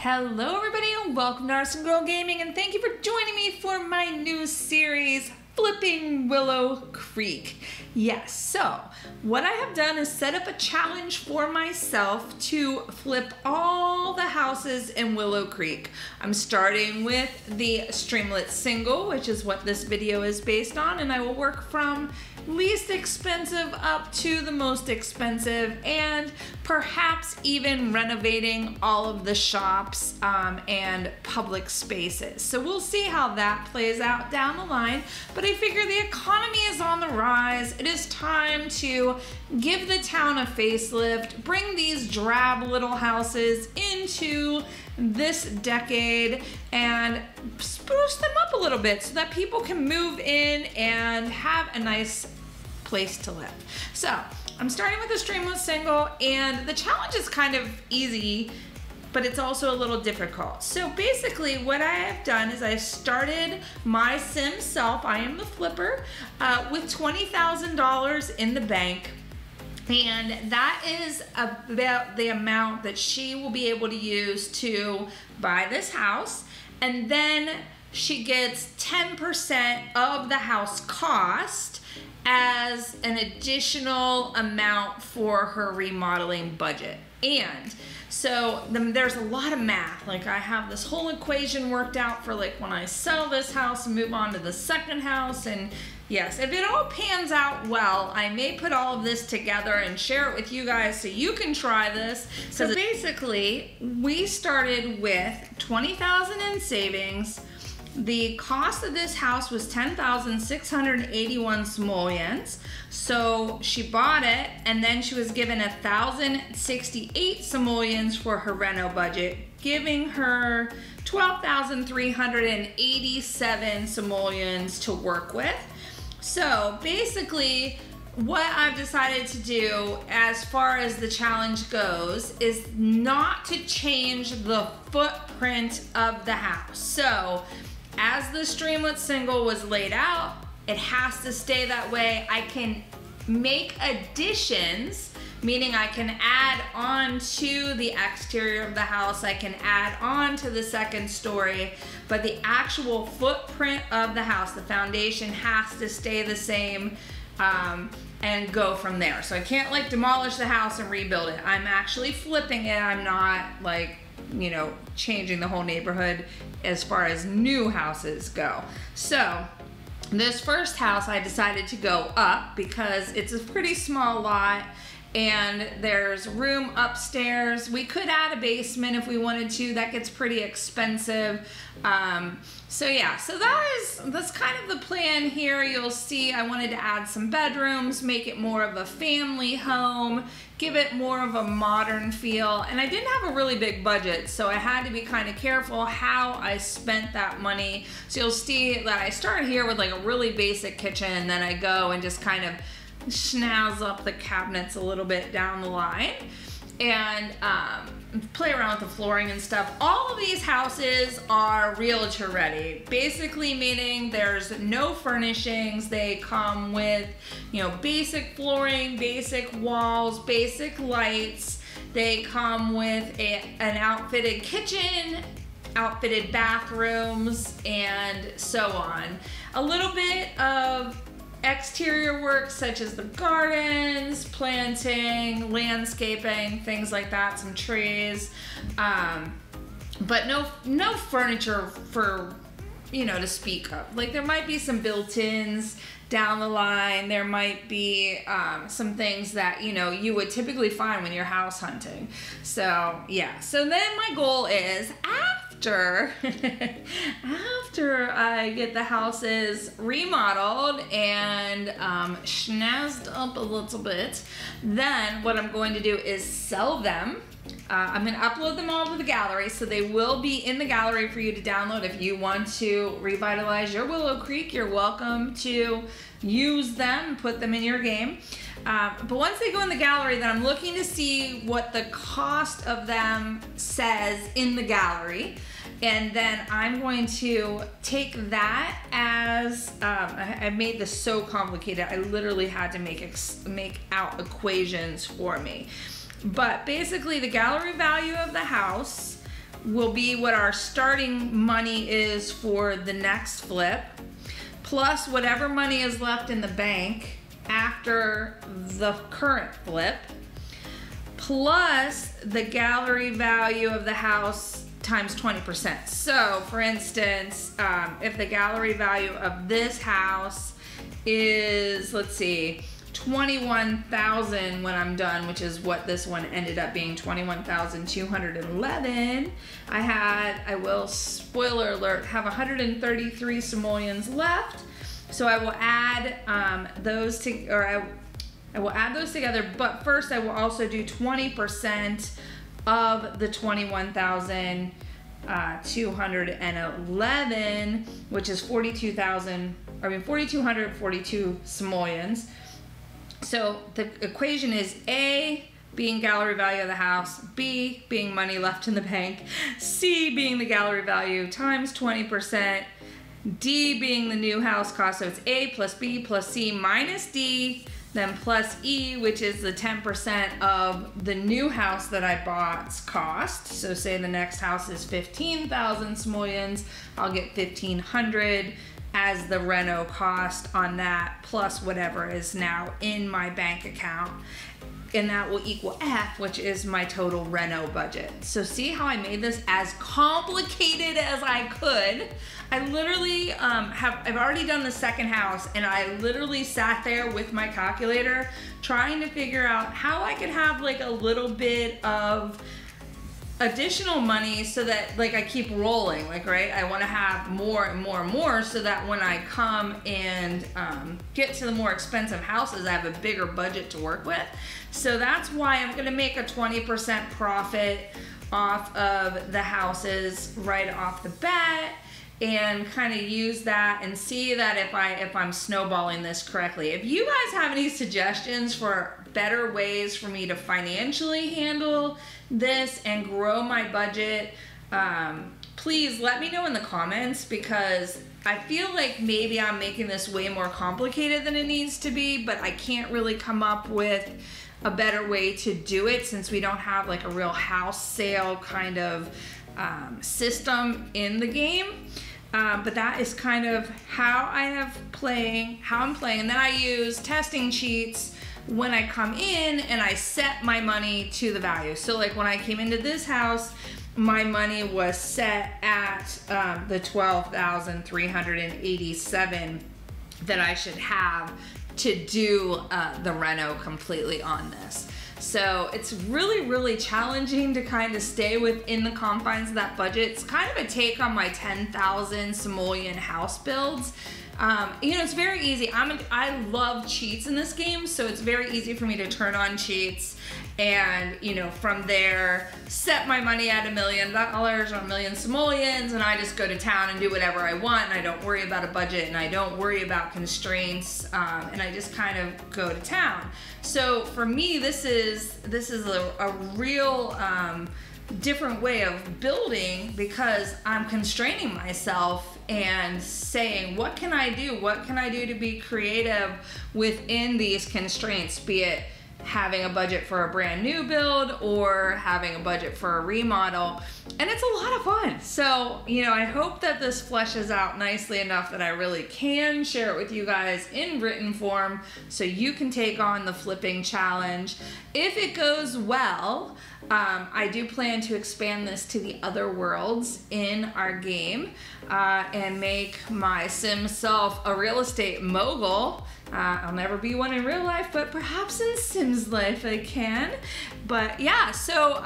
Hello everybody and welcome to ArsenGirl Gaming, and thank you for joining me for my new series, Flipping Willow Creek. Yes, so what I have done is set up a challenge for myself to flip all the houses in Willow Creek. I'm starting with the Streamlet Single, which is what this video is based on, and I will work from least expensive up to the most expensive, and perhaps even renovating all of the shops and public spaces. So we'll see how that plays out down the line, but I figure the economy is on the rise. It is time to give the town a facelift, bring these drab little houses into this decade and spruce them up a little bit so that people can move in and have a nice place to live. So I'm starting with the Streamlet Single, and the challenge is kind of easy, but it's also a little difficult. So basically what I have done is I started my sim self, I am the flipper, with $20,000 in the bank. And that is about the amount that she will be able to use to buy this house. And then she gets 10% of the house cost as an additional amount for her remodeling budget. And so there's a lot of math. Like, I have this whole equation worked out for like when I sell this house and move on to the second house. And yes, if it all pans out well, I may put all of this together and share it with you guys so you can try this. So basically, we started with $20,000 in savings. The cost of this house was 10,681 simoleons. So she bought it, and then she was given 1,068 simoleons for her reno budget, giving her 12,387 simoleons to work with. So basically, what I've decided to do as far as the challenge goes is not to change the footprint of the house. So as the Streamlet Single was laid out, it has to stay that way. I can make additions, meaning I can add on to the exterior of the house, I can add on to the second story, but the actual footprint of the house, the foundation, has to stay the same and go from there. So I can't like demolish the house and rebuild it. I'm actually flipping it. I'm not like, you know, changing the whole neighborhood as far as new houses go. So this first house I decided to go up because it's a pretty small lot and there's room upstairs. We could add a basement if we wanted to. That gets pretty expensive. So yeah, so that's kind of the plan here. You'll see I wanted to add some bedrooms, make it more of a family home, give it more of a modern feel. And I didn't have a really big budget, so I had to be kind of careful how I spent that money. So you'll see that I start here with like a really basic kitchen, and then I go and just kind of snazz up the cabinets a little bit down the line and play around with the flooring and stuff. All of these houses are realtor ready, basically meaning there's no furnishings. They come with, you know, basic flooring, basic walls, basic lights. They come with an outfitted kitchen, outfitted bathrooms, and so on. A little bit of exterior work such as the gardens, planting, landscaping, things like that, some trees, but no furniture for, you know, to speak of. Like, there might be some built-ins down the line. There might be some things that, you know, you would typically find when you're house hunting. So yeah, so then my goal is after I get the houses remodeled and schnazzed up a little bit, then what I'm going to do is sell them. I'm going to upload them all to the gallery, so they will be in the gallery for you to download. If you want to revitalize your Willow Creek, you're welcome to use them, put them in your game. But once they go in the gallery, then I'm looking to see what the cost of them says in the gallery. And then I'm going to take that as, I made this so complicated, I literally had to make out equations for me. But basically the gallery value of the house will be what our starting money is for the next flip, plus whatever money is left in the bank after the current flip, plus the gallery value of the house times 20%. So for instance, if the gallery value of this house is, let's see, 21,000 when I'm done, which is what this one ended up being, 21,211. I will, spoiler alert, have 133 simoleons left. So I will add those to, or I will add those together, but first I will also do 20% of the 21,211, which is 4,242 simoleons. So the equation is A being gallery value of the house, B being money left in the bank, C being the gallery value times 20%, D being the new house cost. So it's A plus B plus C minus D, then plus E, which is the 10% of the new house that I bought's cost. So say the next house is 15,000 simoleons, I'll get 1,500 as the reno cost on that, plus whatever is now in my bank account. And that will equal F, which is my total reno budget. So see how I made this as complicated as I could. I literally I've already done the second house, and I literally sat there with my calculator trying to figure out how I could have like a little bit of additional money so that like I keep rolling, like, right? I want to have more and more and more so that when I come and get to the more expensive houses, I have a bigger budget to work with. So that's why I'm going to make a 20% profit off of the houses right off the bat, and kind of use that and see that if I'm snowballing this correctly. If you guys have any suggestions for better ways for me to financially handle this and grow my budget, please let me know in the comments, because I feel like maybe I'm making this way more complicated than it needs to be, but I can't really come up with a better way to do it since we don't have like a real house sale kind of system in the game. But that is kind of how I'm playing. And then I use testing cheats when I come in and I set my money to the value. So like when I came into this house, my money was set at the 12,387 that I should have to do the reno completely on this. So it's really, really challenging to kind of stay within the confines of that budget. It's kind of a take on my 10,000 simoleon house builds. You know, it's very easy. I love cheats in this game, so it's very easy for me to turn on cheats and, you know, from there, set my money at $1 million or 1 million simoleons, and I just go to town and do whatever I want, and I don't worry about a budget, and I don't worry about constraints, and I just kind of go to town. So for me, this is a real different way of building, because I'm constraining myself and saying, what can I do? What can I do to be creative within these constraints, be it having a budget for a brand new build or having a budget for a remodel. And it's a lot of fun. So, you know, I hope that this fleshes out nicely enough that I really can share it with you guys in written form so you can take on the flipping challenge. If it goes well, I do plan to expand this to the other worlds in our game and make my sim self a real estate mogul. I'll never be one in real life, but perhaps in Sims life I can. But yeah, so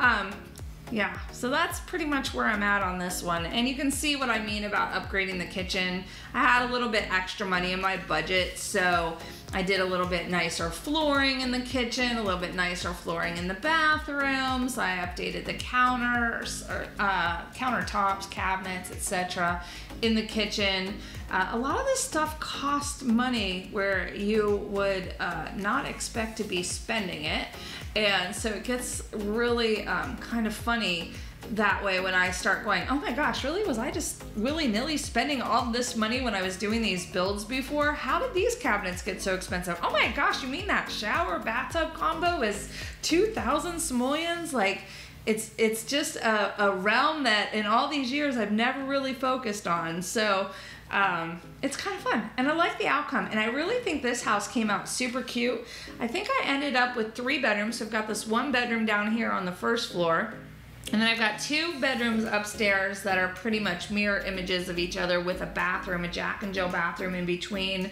so that's pretty much where I'm at on this one. And you can see what I mean about upgrading the kitchen. I had a little bit extra money in my budget, so I did a little bit nicer flooring in the kitchen, a little bit nicer flooring in the bathrooms. I updated the counters, or countertops, cabinets, etc. in the kitchen. A lot of this stuff costs money where you would not expect to be spending it. And so it gets really kind of funny that way when I start going, oh my gosh, really? Was I just willy-nilly spending all this money when I was doing these builds before? How did these cabinets get so expensive? Oh my gosh, you mean that shower bathtub combo is 2,000 simoleons? Like, it's just a realm that in all these years I've never really focused on. So it's kind of fun, and I like the outcome, and I really think this house came out super cute. I think I ended up with 3 bedrooms. So I've got this 1 bedroom down here on the first floor, and then I've got 2 bedrooms upstairs that are pretty much mirror images of each other with a bathroom, a Jack and Jill bathroom in between.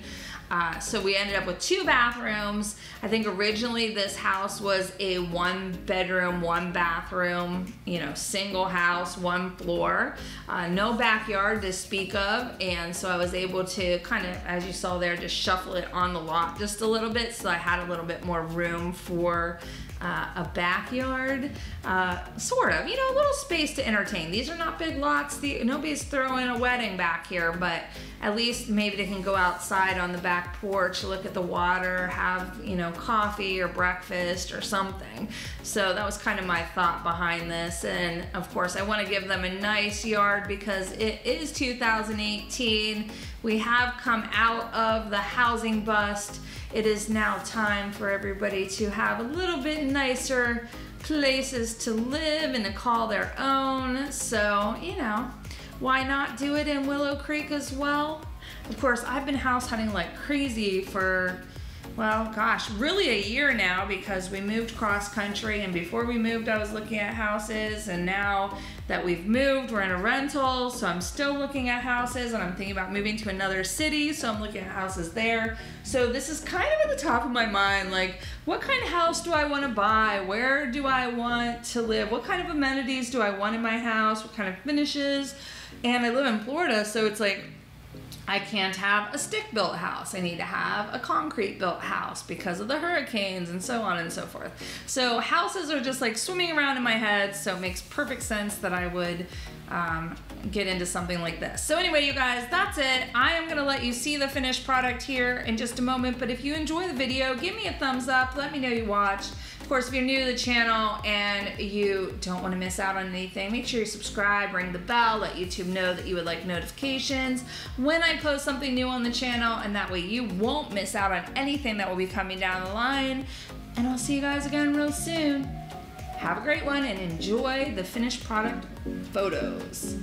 So we ended up with 2 bathrooms. I think originally this house was a 1 bedroom, 1 bathroom, you know, single house, 1 floor, no backyard to speak of. And so I was able to kind of, as you saw there, just shuffle it on the lot just a little bit. So I had a little bit more room for a backyard, sort of, you know, a little space to entertain. These are not big lots. Nobody's throwing a wedding back here, but at least maybe they can go outside on the back porch, look at the water, have, you know, coffee or breakfast or something. So that was kind of my thought behind this. And of course I want to give them a nice yard because it is 2018. We have come out of the housing bust. It is now time for everybody to have a little bit nicer places to live and to call their own. So, you know, why not do it in Willow Creek as well? Of course, I've been house hunting like crazy for, well, gosh, really a year now, because we moved cross country, and before we moved I was looking at houses, and now that we've moved we're in a rental, so I'm still looking at houses, and I'm thinking about moving to another city, so I'm looking at houses there. So this is kind of at the top of my mind, like, what kind of house do I want to buy? Where do I want to live? What kind of amenities do I want in my house? What kind of finishes? And I live in Florida, so it's like, I can't have a stick-built house. I need to have a concrete-built house because of the hurricanes and so on and so forth. So houses are just like swimming around in my head, so it makes perfect sense that I would get into something like this. So anyway, you guys, that's it. I am gonna let you see the finished product here in just a moment, but if you enjoy the video, give me a thumbs up, let me know you watched. Of course, if you're new to the channel and you don't want to miss out on anything, make sure you subscribe, ring the bell, let YouTube know that you would like notifications when I post something new on the channel, and that way you won't miss out on anything that will be coming down the line. And I'll see you guys again real soon. Have a great one and enjoy the finished product photos.